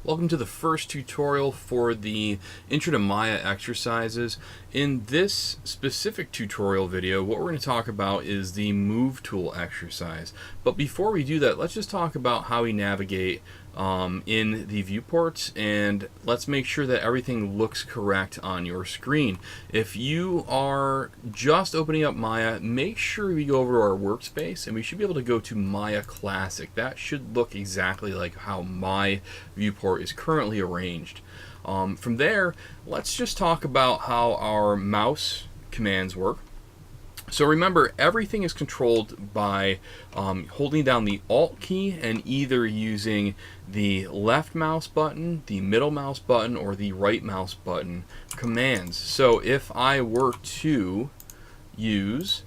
Welcome to the first tutorial for the Intro to Maya exercises. In this specific tutorial video, what we're going to talk about is the Move Tool exercise. But before we do that, let's just talk about how we navigate in the viewports, and let's make sure that everything looks correct on your screen. If you are just opening up Maya, make sure we go over to our workspace, and we should be able to go to Maya Classic. That should look exactly like how my viewport is currently arranged. From there, let's just talk about how our mouse commands work. So remember, everything is controlled by holding down the Alt key and either using the left mouse button, the middle mouse button, or the right mouse button commands. So if I were to use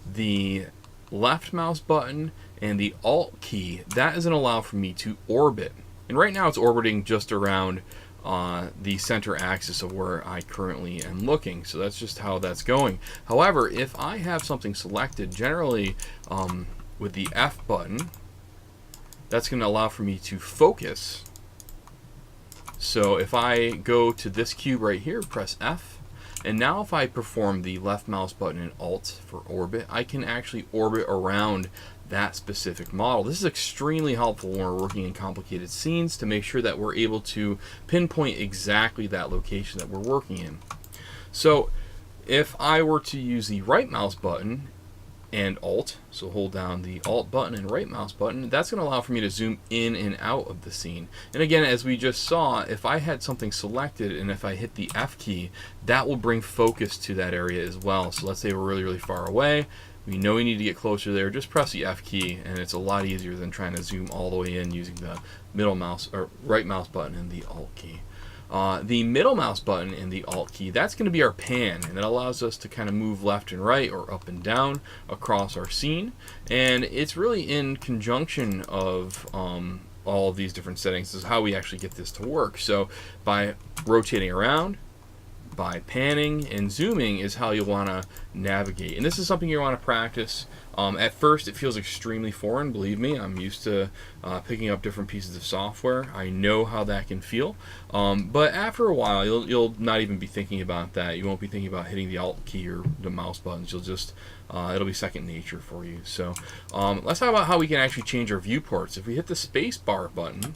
the left mouse button and the Alt key, that is going to allow for me to orbit. And right now it's orbiting just around the center axis of where I currently am looking. So that's just how that's going. However, if I have something selected, generally with the F button, that's going to allow for me to focus. So if I go to this cube right here, press F, and now if I perform the left mouse button and Alt for orbit, I can actually orbit around that specific model. This is extremely helpful when we're working in complicated scenes to make sure that we're able to pinpoint exactly that location that we're working in. So if I were to use the right mouse button and Alt, so hold down the Alt button and right mouse button, that's going to allow for me to zoom in and out of the scene. And again, as we just saw, if I had something selected and if I hit the F key, that will bring focus to that area as well. So let's say we're really far away. We know we need to get closer there. Just press the F key, and it's a lot easier than trying to zoom all the way in using the middle mouse or right mouse button and the Alt key. The middle mouse button and the Alt key, that's going to be our pan, and that allows us to kind of move left and right or up and down across our scene. And it's really in conjunction of all of these different settings. This is how we actually get this to work. So by rotating around, by panning and zooming is how you'll want to navigate. And this is something you want to practice. At first it feels extremely foreign, believe me. I'm used to picking up different pieces of software. I know how that can feel. But after a while you'll not even be thinking about that. You won't be thinking about hitting the Alt key or the mouse buttons. You'll just it'll be second nature for you. So let's talk about how we can actually change our viewports. If we hit the space bar button,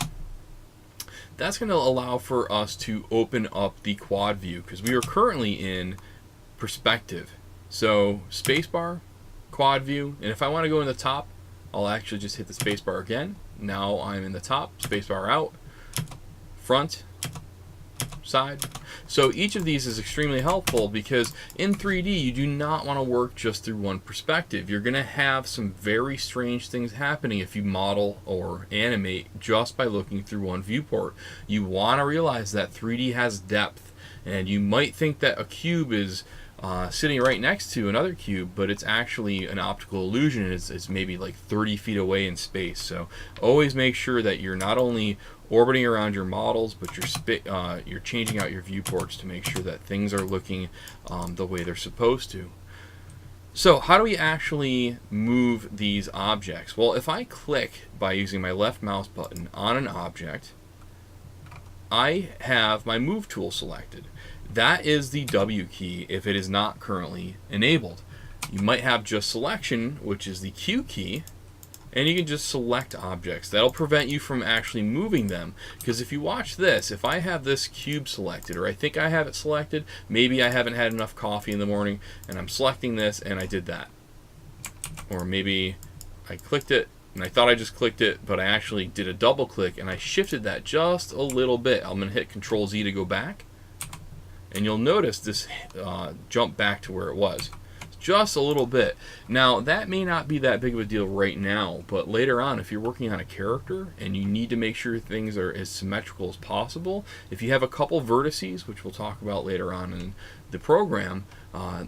that's going to allow for us to open up the quad view because we are currently in perspective. So spacebar, quad view, and if I want to go in the top, I'll actually just hit the spacebar again. Now I'm in the top, spacebar out, front, side. So each of these is extremely helpful because in 3D you do not want to work just through one perspective. You're going to have some very strange things happening if you model or animate just by looking through one viewport. You want to realize that 3D has depth, and you might think that a cube is sitting right next to another cube, but it's actually an optical illusion. It's maybe like 30 feet away in space. So always make sure that you're not only orbiting around your models, but you're changing out your viewports to make sure that things are looking the way they're supposed to. So how do we actually move these objects? Well, if I click by using my left mouse button on an object, I have my Move tool selected. That is the W key if it is not currently enabled. You might have just selection, which is the Q key, and you can just select objects. That'll prevent you from actually moving them, because if you watch this, if I have this cube selected, or I think I have it selected, maybe I haven't had enough coffee in the morning and I'm selecting this and I did that. Or maybe I clicked it and I thought I just clicked it, but I actually did a double click and I shifted that just a little bit. I'm going to hit Control Z to go back, and you'll notice this jump back to where it was. Just a little bit. Now that may not be that big of a deal right now, but later on if you're working on a character and you need to make sure things are as symmetrical as possible, if you have a couple vertices, which we'll talk about later on in the program,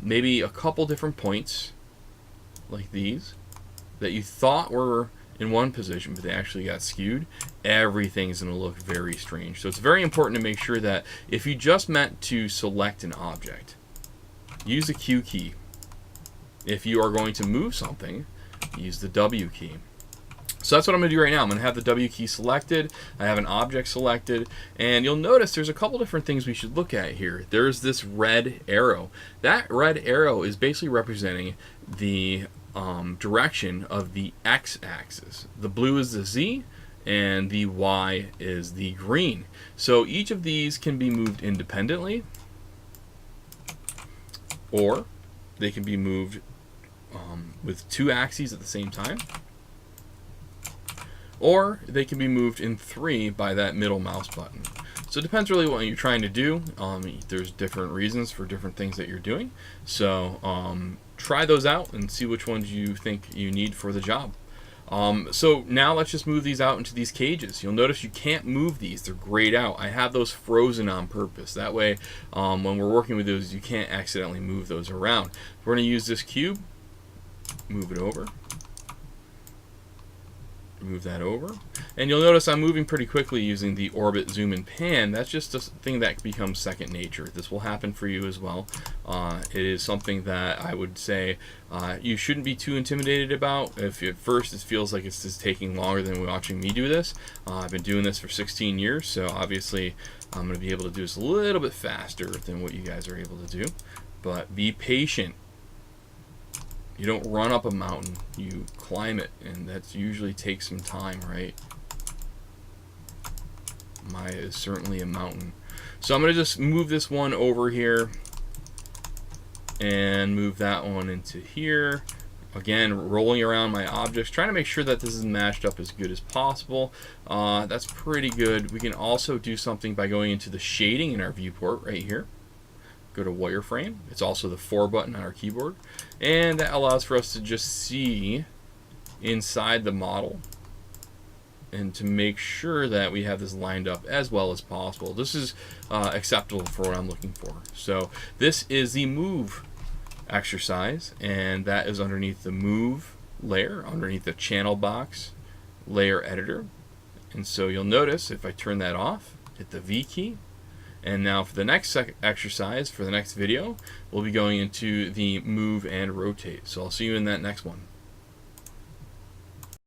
maybe a couple different points like these that you thought were in one position but they actually got skewed, everything's going to look very strange. So it's very important to make sure that if you just meant to select an object, use the Q key. If you are going to move something, use the W key. So that's what I'm going to do right now. I'm going to have the W key selected, I have an object selected, and you'll notice there's a couple different things we should look at here. There's this red arrow. That red arrow is basically representing the direction of the x-axis. The blue is the z, and the y is the green. So each of these can be moved independently, or they can be moved with two axes at the same time, or they can be moved in 3 by that middle mouse button. So it depends really what you're trying to do. There's different reasons for different things that you're doing. So try those out and see which ones you think you need for the job. So now let's just move these out into these cages. You'll notice you can't move these. They're grayed out. I have those frozen on purpose. That way, when we're working with those, you can't accidentally move those around. We're going to use this cube, move it over, move that over, and you'll notice I'm moving pretty quickly using the orbit, zoom, and pan. That's just a thing that becomes second nature. This will happen for you as well. It is something that I would say you shouldn't be too intimidated about. If at first it feels like it's just taking longer than watching me do this, I've been doing this for 16 years, so obviously I'm going to be able to do this a little bit faster than what you guys are able to do. But be patient. You don't run up a mountain, you climb it, and that usually takes some time, right? Maya is certainly a mountain. So I'm going to just move this one over here and move that one into here. Again, rolling around my objects, trying to make sure that this is matched up as good as possible. That's pretty good. We can also do something by going into the shading in our viewport right here. Go to wireframe. It's also the 4 button on our keyboard, and that allows for us to just see inside the model and to make sure that we have this lined up as well as possible. This is acceptable for what I'm looking for. So this is the move exercise, and that is underneath the move layer, underneath the channel box layer editor. And so you'll notice if I turn that off, hit the V key. And now for the next exercise, for the next video, we'll be going into the move and rotate. So I'll see you in that next one.